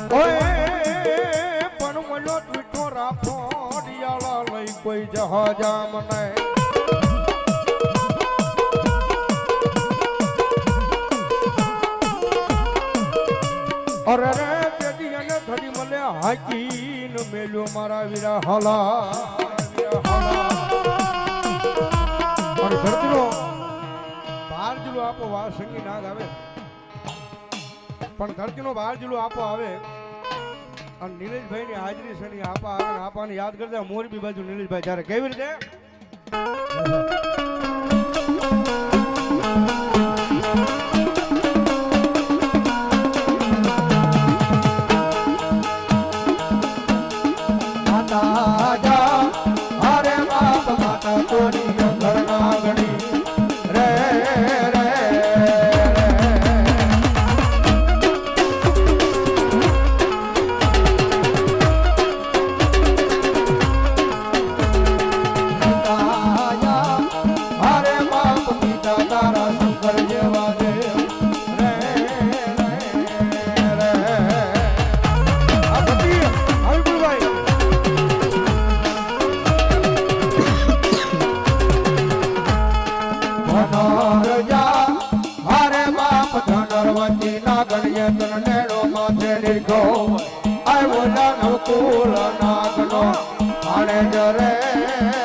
પણ મળ્યો મીઠો રાખો ડિયાળા લઈ કોઈ જહાજા મને અરે રે તેદી અને ધડી મને હાકીન મેલ્યો મારા વીરા હાલા અને ધરતીનો બહાર જુલો આપો વા સંગી નાગ આવે પણ ધરતીનો બહાર જુલો આપો આવે અને નીલેશભાઈ ની હાજરી સની આપા આવે ને આપાને યાદ કરતા મોરબી બાજુ નીલેશભાઈ જ્યારે કેવી રીતે I would not know cool or not, no, I